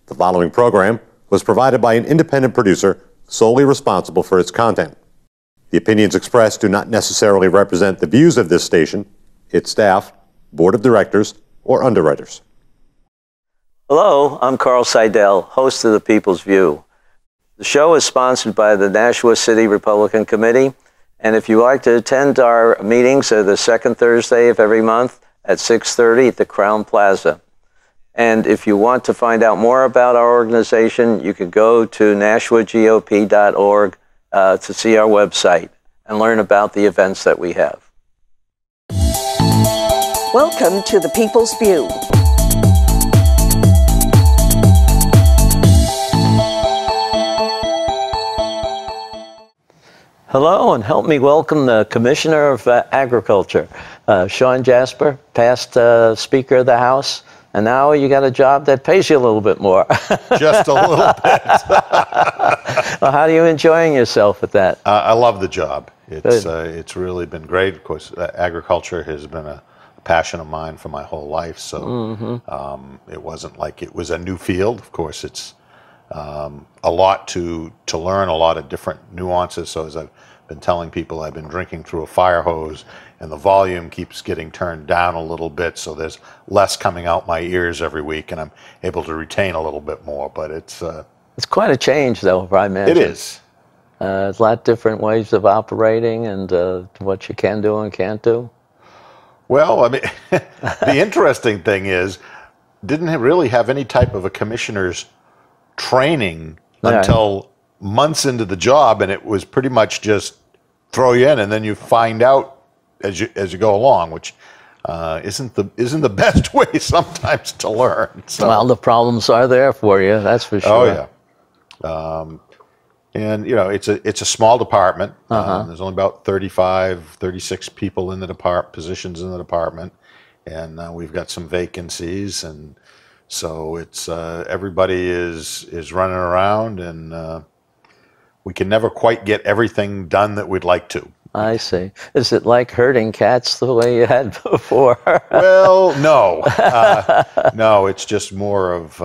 The following program was provided by an independent producer solely responsible for its content. The opinions expressed do not necessarily represent the views of this station, its staff, board of directors, or underwriters. Hello, I'm Carl Seidel, host of The People's View. The show is sponsored by the Nashua City Republican Committee, and if you like to attend our meetings, they're the second Thursday of every month at 6:30 at the Crown Plaza. And if you want to find out more about our organization, you can go to nashuagop.org to see our website and learn about the events that we have. Welcome to The People's View. Hello, and help me welcome the Commissioner of Agriculture, Shawn Jasper, past Speaker of the House. And now you got a job that pays you a little bit more. Just a little bit. Well, how are you enjoying yourself at that? I love the job. It's really been great. Of course, agriculture has been a passion of mine for my whole life. So it wasn't like it was a new field. Of course, it's a lot to learn, a lot of different nuances. So as I've been telling people, I've been drinking through a fire hose, and the volume keeps getting turned down a little bit, so there's less coming out my ears every week, and I'm able to retain a little bit more. But it's quite a change, though, I imagine. It is. There's a lot different ways of operating and what you can do and can't do. Well, I mean, the interesting thing is, didn't really have any type of a commissioner's training until months into the job, and it was pretty much just throw you in, and then you find out as you go along, which isn't the best way sometimes to learn. So. Well, the problems are there for you, that's for sure. Oh yeah, and you know, it's a small department. There's only about 36 people in the positions in the department, and we've got some vacancies, and so it's everybody is running around, and we can never quite get everything done that we'd like to. I see. Is it like herding cats the way you had before? Well, no. No, it's just more of,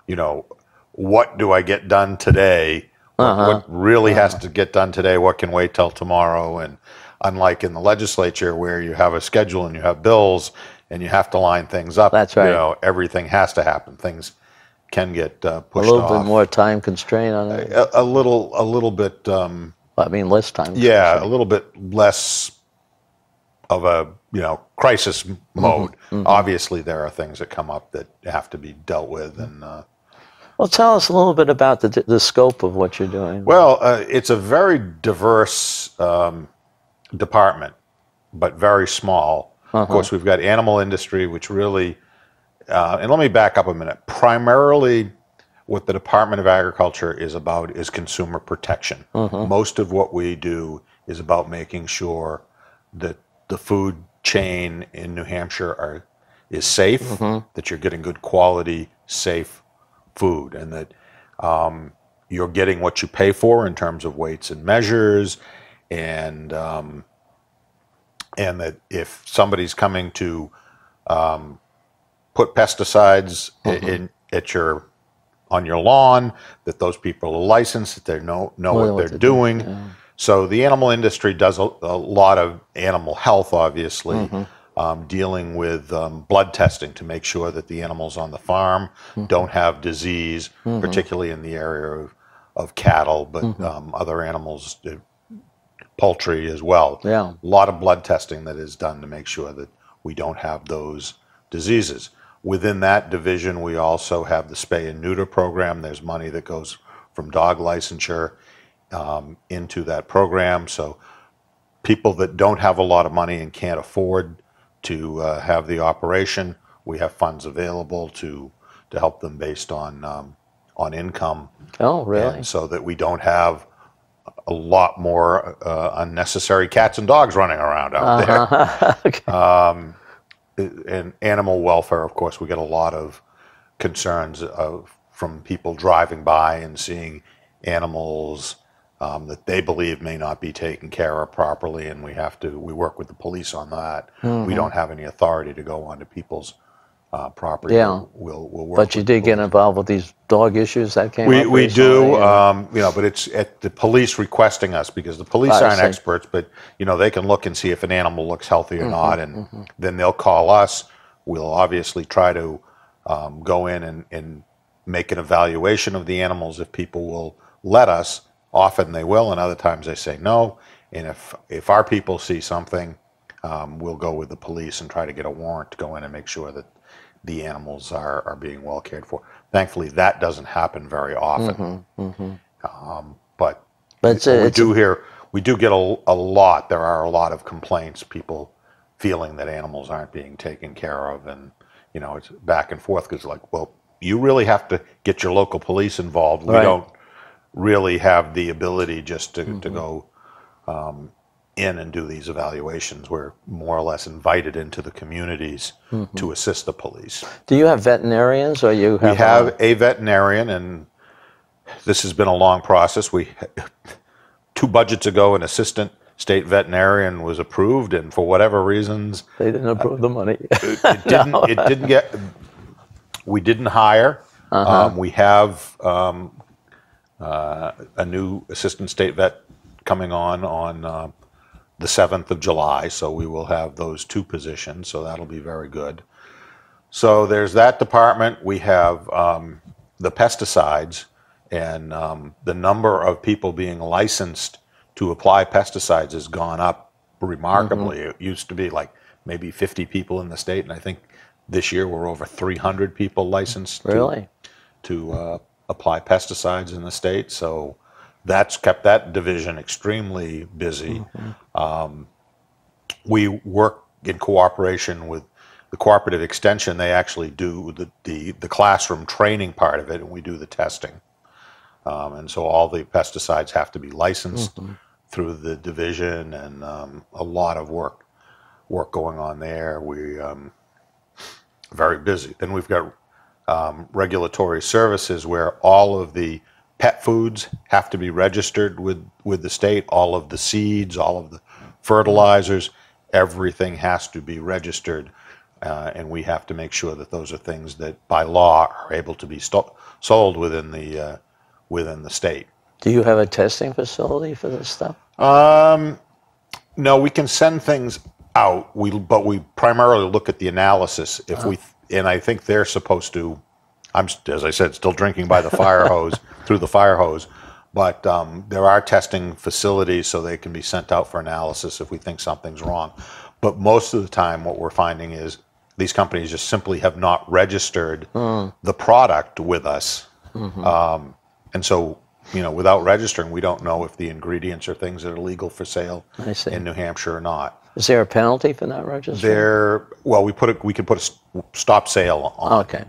you know, what do I get done today? What really has to get done today? What can wait till tomorrow? And unlike in the legislature where you have a schedule and you have bills and you have to line things up, that's right. You know, everything has to happen. Things can get pushed off. A little bit more time constraint on it? A little bit... I mean, less time. Yeah, a little bit less of a, you know, crisis mode. Obviously, there are things that come up that have to be dealt with. And well, tell us a little bit about the scope of what you're doing. Well, it's a very diverse department, but very small. Of course, we've got animal industry, which really, and let me back up a minute. Primarily, what the Department of Agriculture is about is consumer protection. Most of what we do is about making sure that the food chain in New Hampshire is safe, that you're getting good quality, safe food, and that you're getting what you pay for in terms of weights and measures, and that if somebody's coming to put pesticides on your lawn, that those people are licensed, that they know what they're doing. Yeah. So the animal industry does a lot of animal health, obviously, dealing with blood testing to make sure that the animals on the farm don't have disease, particularly in the area of cattle, but other animals, poultry as well. Yeah. A lot of blood testing that is done to make sure that we don't have those diseases. Within that division, we also have the spay and neuter program. There's money that goes from dog licensure into that program. So people that don't have a lot of money and can't afford to have the operation, we have funds available to help them based on income. Oh, really? And so that we don't have a lot more unnecessary cats and dogs running around out there. Okay. And animal welfare, of course, we get a lot of concerns from people driving by and seeing animals that they believe may not be taken care of properly, and we work with the police on that. We don't have any authority to go onto people's property, Yeah. we'll work. But you did get involved with these dog issues that came up We do, recently, but it's at the police requesting us, because the police I aren't see. experts, but they can look and see if an animal looks healthy or not, and then they'll call us. We'll obviously try to go in and make an evaluation of the animals if people will let us. Often they will, and other times they say no. And if our people see something, we'll go with the police and try to get a warrant to go in and make sure that the animals are being well cared for. Thankfully, that doesn't happen very often. But we do get a lot. There are a lot of complaints, people feeling that animals aren't being taken care of, and it's back and forth, because well, you really have to get your local police involved. We don't really have the ability just to go in and do these evaluations. We're more or less invited into the communities to assist the police. Do you have veterinarians, or you have? We have a veterinarian, and this has been a long process. 2 budgets ago, an assistant state veterinarian was approved, and for whatever reasons, They didn't approve the money. it didn't get. We didn't hire. We have a new assistant state vet coming on the 7th of July, so we will have those 2 positions, so that'll be very good. So there's that department. We have the pesticides, and the number of people being licensed to apply pesticides has gone up remarkably. It used to be like maybe 50 people in the state, and I think this year we're over 300 people licensed to apply pesticides in the state. So that's kept that division extremely busy. We work in cooperation with the Cooperative Extension. They actually do the classroom training part of it, and we do the testing. And so all the pesticides have to be licensed through the division, and a lot of work going on there. We very busy. Then we've got regulatory services, where all of the pet foods have to be registered with the state. All of the seeds, all of the fertilizers, everything has to be registered, and we have to make sure that those are things that by law are able to be sold within the state. Do you have a testing facility for this stuff? No, we can send things out. But we primarily look at the analysis. And I think they're supposed to. I'm, as I said, still drinking by the fire hose through the fire hose. But there are testing facilities, so they can be sent out for analysis if we think something's wrong. But most of the time, what we're finding is these companies just simply have not registered the product with us. And so, without registering, we don't know if the ingredients are things that are legal for sale in New Hampshire or not. Is there a penalty for not registering? Well, we could put a stop sale on. Okay.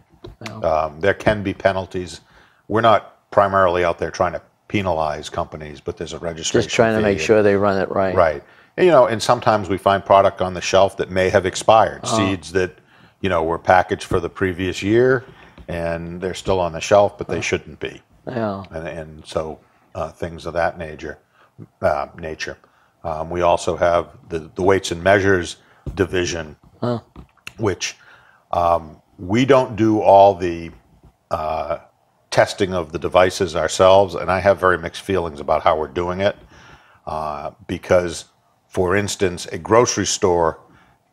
There can be penalties. We're not primarily out there trying to penalize companies, but there's a registration Just trying to make sure they run it right. Right. And, and sometimes we find product on the shelf that may have expired. Seeds that, were packaged for the previous year, and they're still on the shelf, but they shouldn't be. Yeah. And so things of that nature. We also have the weights and measures division, which we don't do all the testing of the devices ourselves, and I have very mixed feelings about how we're doing it, because, for instance, a grocery store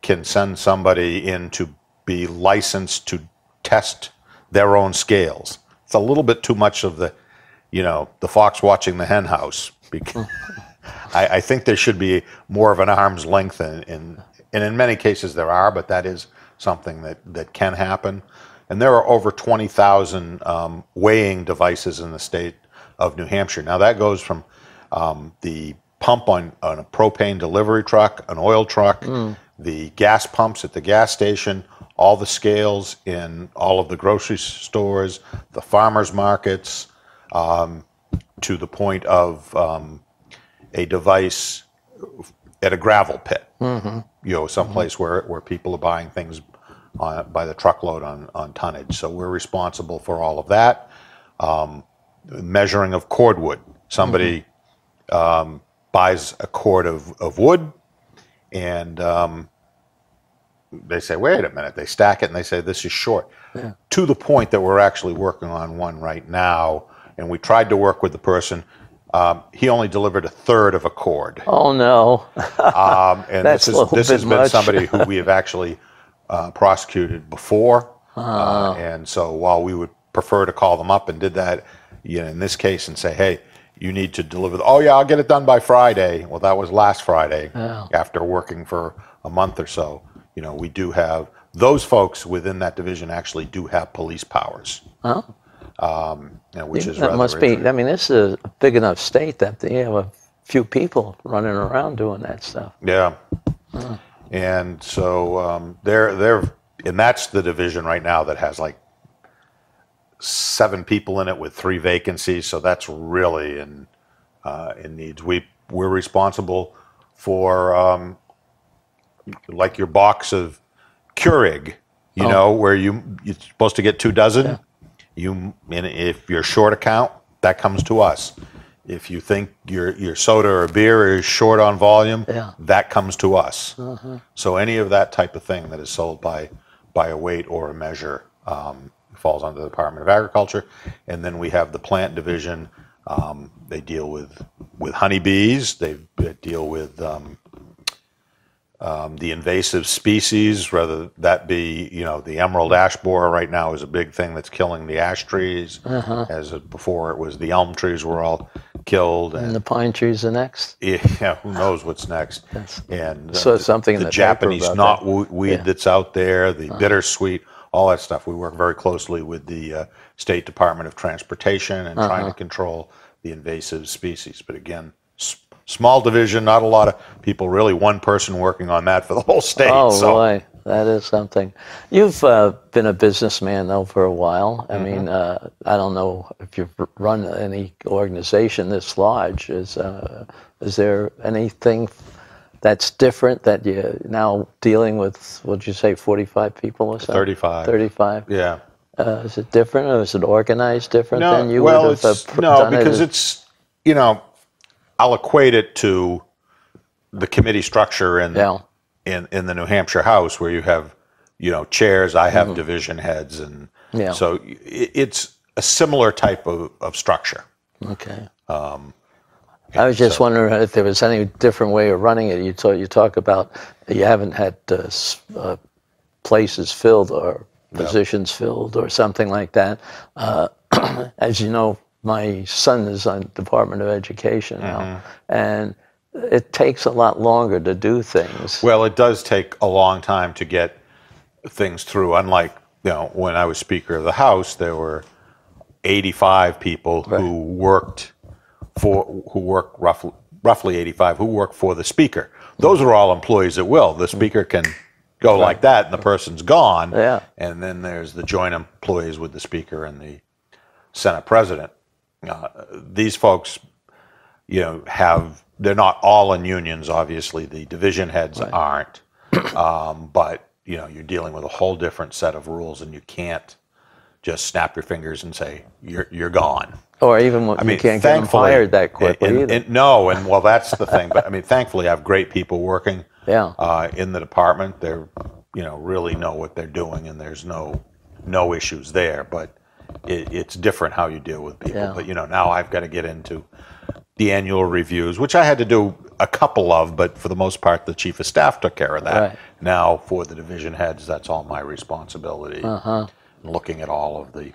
can send somebody in to be licensed to test their own scales. It's a little bit too much of the fox watching the hen house. Because I think there should be more of an arm's length, and in many cases there are, but that is something that can happen. And there are over 20,000 weighing devices in the state of New Hampshire. Now that goes from the pump on a propane delivery truck, an oil truck, the gas pumps at the gas station, all the scales in all of the grocery stores, the farmers markets, to the point of a device at a gravel pit, someplace where people are buying things by the truckload on tonnage. So we're responsible for all of that. Measuring of cordwood. Somebody buys a cord of wood, and they say, wait a minute. They stack it and they say, this is short. Yeah. To the point that we're actually working on one right now, and we tried to work with the person. He only delivered a third of a cord. Oh, no. And this has been somebody who we have actually prosecuted before. And so while we would prefer to call them up and did that, in this case, and say, hey, you need to deliver. Oh, yeah, I'll get it done by Friday. Well, that was last Friday. Oh. After working for a month or so. We do have, those folks within that division actually do have police powers. Oh. Which is that must be, I mean, this is a big enough state that they have a few people running around doing that stuff. Yeah. And so and that's the division right now that has like 7 people in it with 3 vacancies. So that's really in needs. We're responsible for like your box of Keurig, where you're supposed to get 2 dozen. Yeah. If you're short a count, that comes to us. If you think your soda or beer is short on volume, that comes to us. Uh-huh. So any of that type of thing that is sold by a weight or a measure falls under the Department of Agriculture. And then we have the plant division. They deal with honeybees. They deal with the invasive species, whether that be, the emerald ash borer right now is a big thing that's killing the ash trees. Uh-huh. Before it was the elm trees were all killed. And the pine trees are next. Yeah, who knows what's next. And so something in the Japanese knotweed that's out there, the bittersweet, all that stuff. We work very closely with the State Department of Transportation and trying to control the invasive species. But again, small division, not a lot of people, really one person working on that for the whole state. Oh, boy, that is something. You've been a businessman, though, for a while. I mean, I don't know if you've run any organization this large. Is there anything that's different that you're now dealing with, what'd you say, 45 people or something? 35. 35? Yeah. Is it different, or is it organized different than you would have done? No, because it's, I'll equate it to the committee structure in the New Hampshire House, where you have, chairs. I have division heads, and so it's a similar type of structure. Okay. I was just wondering if there was any different way of running it. You talk about you haven't had places filled or positions filled or something like that. As you know, my son is on Department of Education now, and it takes a lot longer to do things. Well, it does take a long time to get things through. Unlike, when I was Speaker of the House, there were 85 people who worked roughly 85 who work for the Speaker. Those are all employees at will. The Speaker can go like that, and the person's gone. Yeah. And then there's the joint employees with the Speaker and the Senate President. These folks, they're not all in unions, obviously. The division heads aren't. But, you're dealing with a whole different set of rules, and you can't just snap your fingers and say, you're gone. Or even you can't get them fired that quickly either. Well, that's the thing. But, thankfully, I have great people working in the department. They're, really know what they're doing, and there's no issues there. But it's different how you deal with people. Yeah. But, now I've got to get into the annual reviews, which I had to do a couple of, but for the most part, the Chief of Staff took care of that. Right. Now, for the division heads, that's all my responsibility. Looking at all of the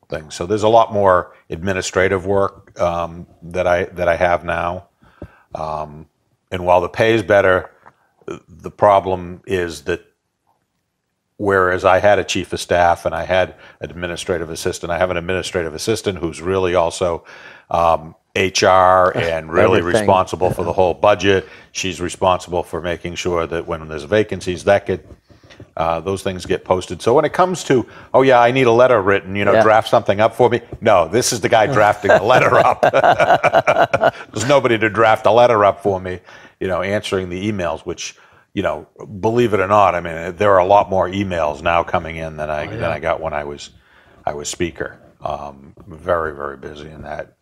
things. So there's a lot more administrative work that I have now. And while the pay is better, the problem is that whereas I had a chief of staff and I had an administrative assistant, I have an administrative assistant who's really also HR and really responsible for the whole budget. She's responsible for making sure that when there's vacancies, those things get posted. So when it comes to, I need a letter written, draft something up for me. No, this is the guy drafting the letter up. There's nobody to draft a letter up for me, answering the emails, which, believe it or not, there are a lot more emails now coming in than I got when I was Speaker. Very, very busy in that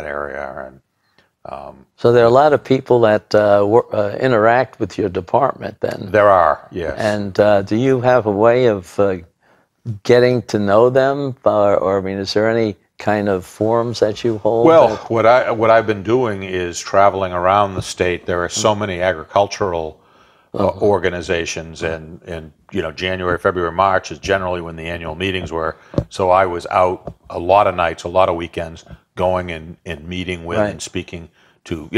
area. So there are a lot of people that interact with your department then. There are, yes. And do you have a way of getting to know them? Or, I mean, is there any kind of forums that you hold? Well, what I've been doing is traveling around the state. There are so many agricultural organizations, and January, February, March is generally when the annual meetings were. So I was out a lot of nights, a lot of weekends, going and meeting with and speaking to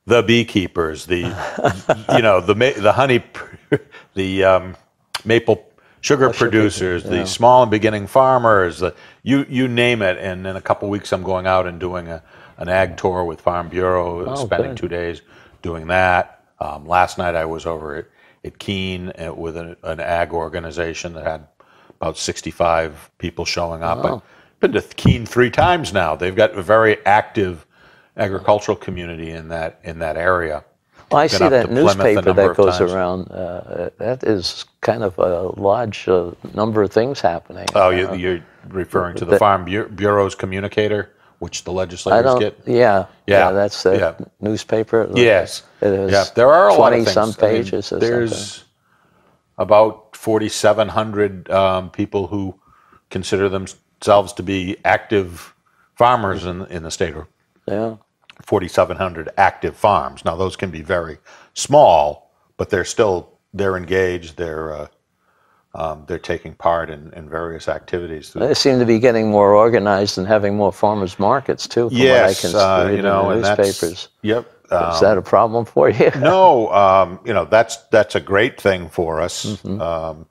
the beekeepers, the the honey, the maple sugar producers, the small and beginning farmers, you name it. And in a couple of weeks, I'm going out and doing an ag tour with Farm Bureau, spending 2 days doing that. Last night I was over at Keene with an ag organization that had about 65 people showing up. I've been to Keene 3 times now. They've got a very active agricultural community in that area. Well, I see that newspaper that goes around. That is kind of a large number of things happening. Oh, you're referring to the Farm Bureau's communicator, which the legislators get? Yeah, that's the newspaper. Yes. There are a lot of things. 20-some pages. There's about 4,700 people who consider themselves to be active farmers in the state. Yeah. 4,700 active farms. Now, those can be very small, but they're engaged. They're taking part in various actives. They seem to be getting more organized and having more farmers markets too. From what I can read in the newspapers. Yep. Is that a problem for you? No. That's a great thing for us. Mm-hmm.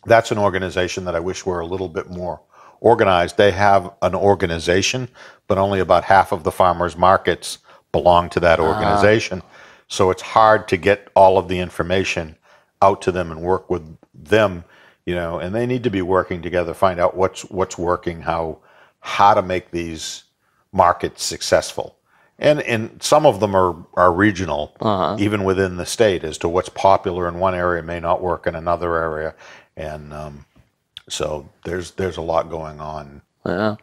That's an organization that I wish were a little bit more organized. They have an organization, but only about half of the farmers markets belong to that organization. So it's hard to get all of the information out to them and work with them, and they need to be working together, find out what's working, how to make these markets successful. And some of them are regional, even within the state, as to what's popular in one area may not work in another area. And so there's a lot going on there.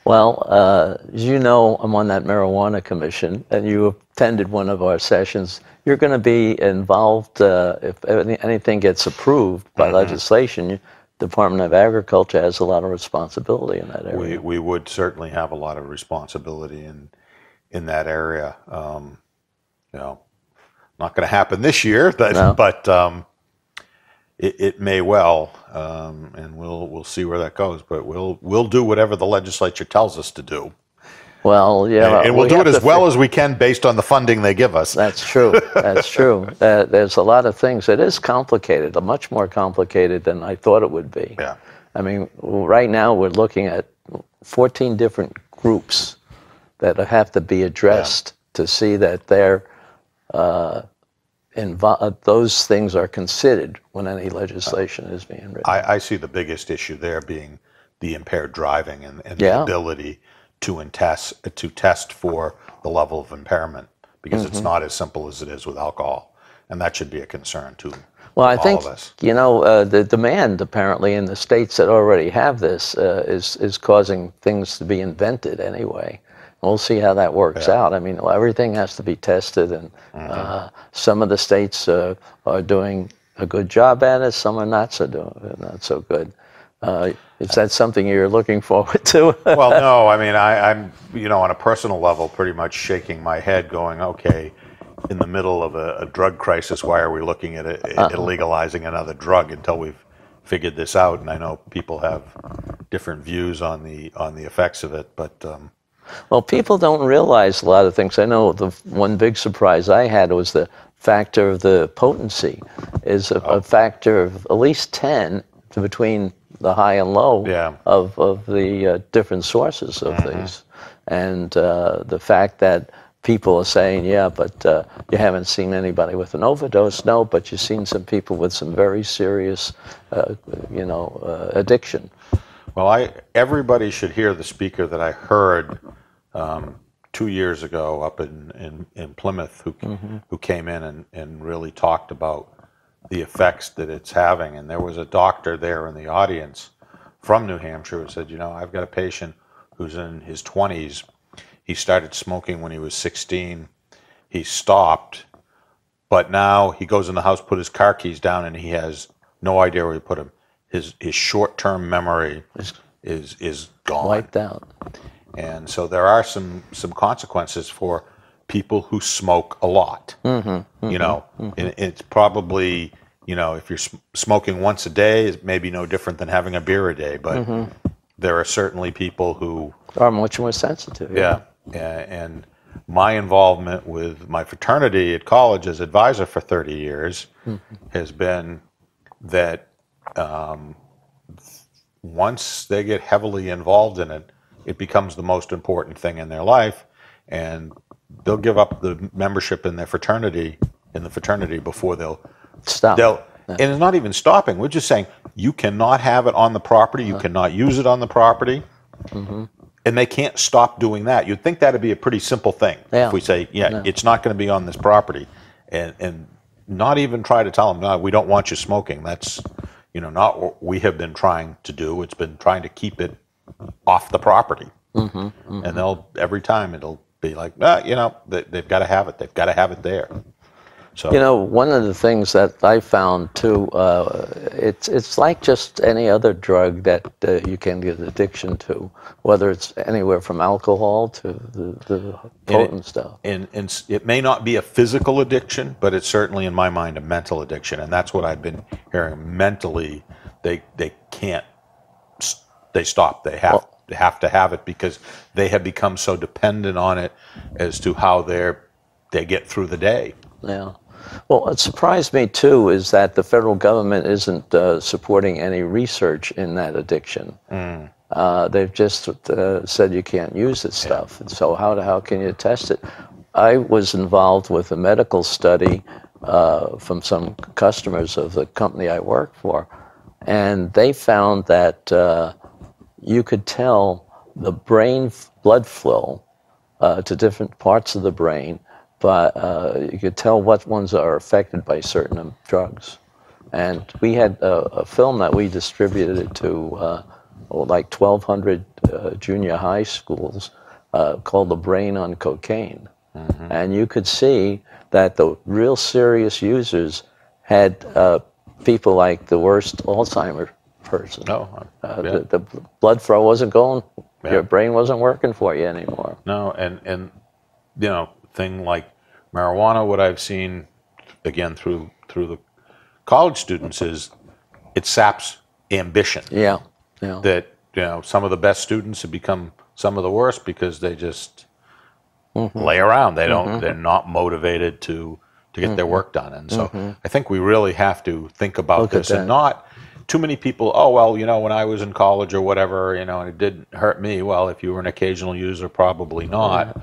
Well, as you know, I'm on that marijuana commission, and you attended one of our sessions. You're going to be involved if anything gets approved by legislation. Department of Agriculture has a lot of responsibility in that area. We would certainly have a lot of responsibility in that area. Not going to happen this year, but it may well, and we'll see where that goes. But we'll do whatever the legislature tells us to do. Well, yeah, and we'll do it as well as we can based on the funding they give us. That's true. That's true. There's a lot of things. It is complicated, much more complicated than I thought it would be. Yeah. I mean, right now we're looking at 14 different groups that have to be addressed to see that those things are considered when any legislation is being written. I see the biggest issue there being the impaired driving and the ability to test for the level of impairment, because it's not as simple as it is with alcohol, and that should be a concern too. Well, I think the demand apparently in the states that already have this is causing things to be invented anyway. We'll see how that works out. I mean, everything has to be tested, and some of the states are doing a good job at it. Some are not so good. Is that something you're looking forward to? Well, no. I mean, I'm on a personal level pretty much shaking my head, going, okay, in the middle of a drug crisis, why are we looking at legalizing another drug until we've figured this out? And I know people have different views on the effects of it, but. Well, people don't realize a lot of things. I know the one big surprise I had was the factor of the potency is a factor of at least 10 between the high and low of the different sources of these. And the fact that people are saying, but you haven't seen anybody with an overdose. No, but you've seen some people with some very serious, addiction. Well, everybody should hear the speaker that I heard 2 years ago up in Plymouth who came in and really talked about the effects that it's having. And there was a doctor there in the audience from New Hampshire who said, I've got a patient who's in his 20s. He started smoking when he was 16. He stopped, but now he goes in the house, put his car keys down, and he has no idea where he put them. His short-term memory is gone. Wiped out. And so there are some consequences for people who smoke a lot. You know, and it's probably, you know, if you're smoking once a day, it's maybe no different than having a beer a day. But there are certainly people who are much more sensitive. Yeah. And my involvement with my fraternity at college as advisor for 30 years has been that once they get heavily involved in it, it becomes the most important thing in their life, and they'll give up the membership in the fraternity before they'll Stop. And it's not even stopping. We're just saying you cannot have it on the property, you cannot use it on the property, and they can't stop doing that. You'd think that'd be a pretty simple thing if we say, it's not going to be on this property, and not even try to tell them, no, we don't want you smoking. That's, you know, not what we have been trying to do. It's been trying to keep it off the property. And they'll, every time it'll be like, you know, they've got to have it. They've got to have it there. So, you know, one of the things that I found too, it's like just any other drug that you can get addiction to, whether it's anywhere from alcohol to the potent stuff. And it may not be a physical addiction, but it's certainly, in my mind, a mental addiction. And that's what I've been hearing. Mentally, they can't, they stop. They have to have it because they have become so dependent on it as to how they get through the day. Yeah. Well, what surprised me, too, is that the federal government isn't supporting any research in that addiction. They've just said you can't use this stuff. And so how can you test it? I was involved with a medical study from some customers of the company I work for, and they found that you could tell the brain blood flow to different parts of the brain, but you could tell what ones are affected by certain drugs. And we had a film that we distributed to like 1,200 junior high schools called The Brain on Cocaine. And you could see that the real serious users had people like the worst Alzheimer's person. The blood flow wasn't going, your brain wasn't working for you anymore. No, and you know, thing like marijuana, what I've seen, again, through the college students, is it saps ambition. That, you know, some of the best students have become some of the worst because they just lay around. They don't, they're not motivated to get their work done. And so I think we really have to think about this, and not too many people, oh, well, you know, when I was in college or whatever, you know, and it didn't hurt me. Well, if you were an occasional user, probably not.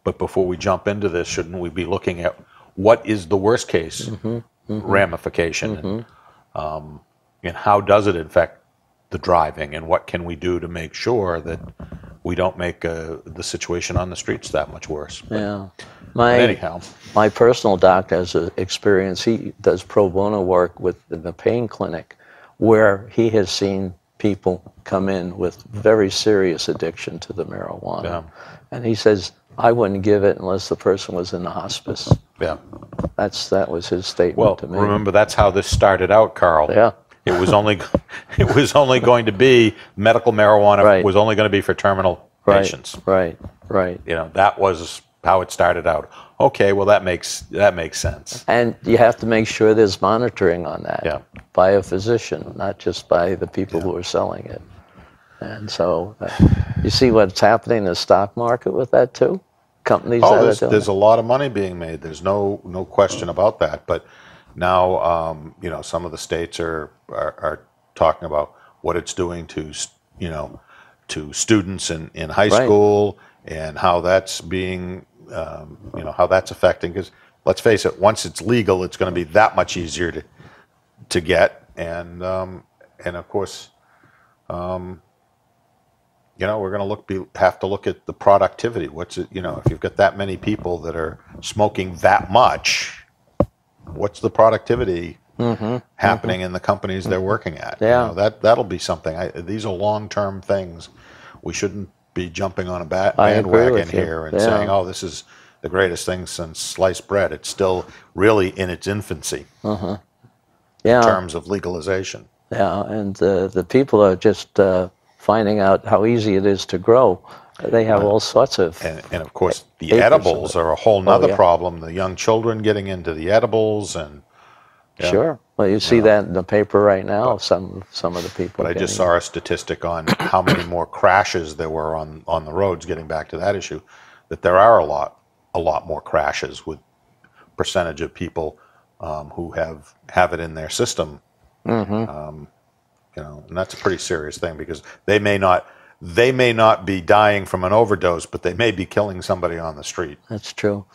But before we jump into this, shouldn't we be looking at what is the worst case ramification, and how does it affect the driving, and what can we do to make sure that we don't make the situation on the streets that much worse? My personal doctor has experience. He does pro bono work in the pain clinic, where he has seen people come in with very serious addiction to the marijuana. And he says, I wouldn't give it unless the person was in the hospice. That was his statement to me. Well, remember, that's how this started out, Carl. It was only going to be medical marijuana. Was only going to be for terminal patients. Right. You know, that was how it started out. Okay, well, that makes sense. And you have to make sure there's monitoring on that by a physician, not just by the people who are selling it. And so you see what's happening in the stock market with that too? Companies there's a lot of money being made. There's no question about that. But now, you know, some of the states are talking about what it's doing to, you know, to students in high school, and how that's being, you know, how that's affecting. Because let's face it, once it's legal, it's going to be that much easier to get. And of course, you know, we're going to have to look at the productivity. What's it, you know, if you've got that many people that are smoking that much, what's the productivity happening in the companies they're working at? You know, that'll be something. These are long-term things. We shouldn't be jumping on a I agree bandwagon with you. here and Yeah. saying, "Oh, this is the greatest thing since sliced bread." It's still really in its infancy in Yeah, terms of legalization. yeah, and the people are just finding out how easy it is to grow. They have all sorts of And of course, the acres of edibles it. are a whole nother yeah. problem. The young children getting into the edibles, and yeah. Sure. Well, you see that in the paper right now. Some of the people. But I just getting- saw a statistic on how many more crashes there were on the roads. Getting back to that issue, that there are a lot more crashes with percentage of people who have it in their system. You know, and that's a pretty serious thing, because they may not be dying from an overdose, but they may be killing somebody on the street. That's true.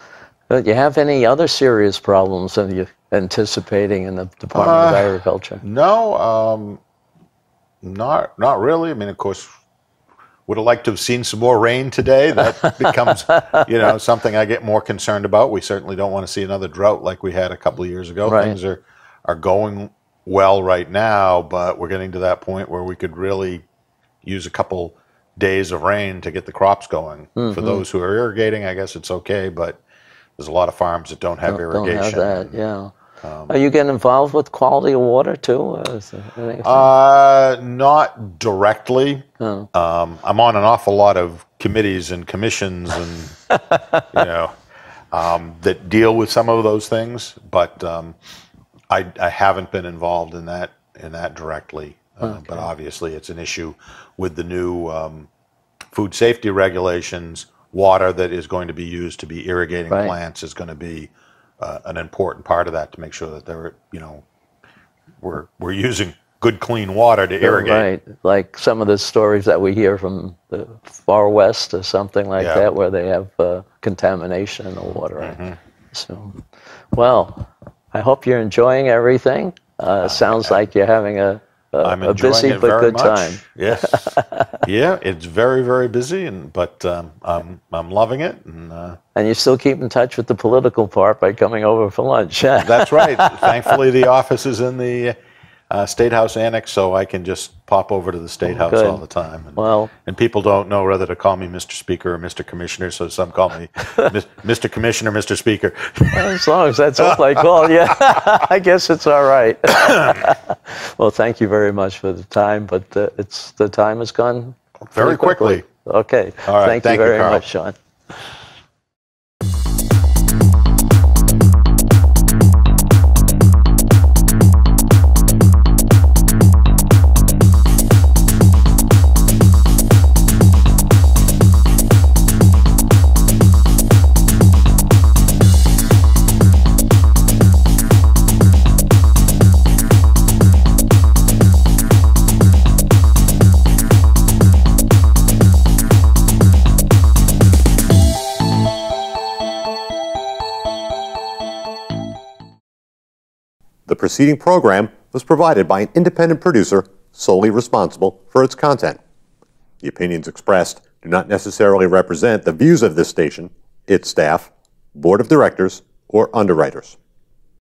But you have any other serious problems that you're anticipating in the Department of Agriculture? No, not really. I mean, of course, would have liked to have seen some more rain today. That becomes, something I get more concerned about. We certainly don't want to see another drought like we had a couple of years ago. Right. Things are going well right now, but we're getting to that point where we could really use a couple days of rain to get the crops going. For those who are irrigating, I guess it's okay, but there's a lot of farms that don't have irrigation. Don't have that, yeah. Are you getting involved with quality of water too? Is there anything? Not directly. I'm on an awful lot of committees and commissions and that deal with some of those things, but I haven't been involved in that directly. But obviously, it's an issue with the new food safety regulations. Water that is going to be used to be irrigating plants is going to be an important part of that, to make sure that we're using good, clean water to irrigate. Right, like some of the stories that we hear from the far west or something like that, where they have contamination in the water. So, well, I hope you're enjoying everything. Sounds like you're having a busy it but very good much. time. Yes, yeah, it's very, very busy, but I'm loving it. And you still keep in touch with the political part by coming over for lunch. That's right. Thankfully, the office is in the State House Annex, so I can just pop over to the State House good. all the time. Well, and people don't know whether to call me Mr. Speaker or Mr. Commissioner, so some call me Mr. Commissioner, Mr. Speaker. as long as that's all I call, yeah, I guess it's all right. Well, thank you very much for the time, but the time has gone very quickly. Okay. All right. Thank you very Carl. much, Shawn. The preceding program was provided by an independent producer solely responsible for its content. The opinions expressed do not necessarily represent the views of this station, its staff, board of directors, or underwriters.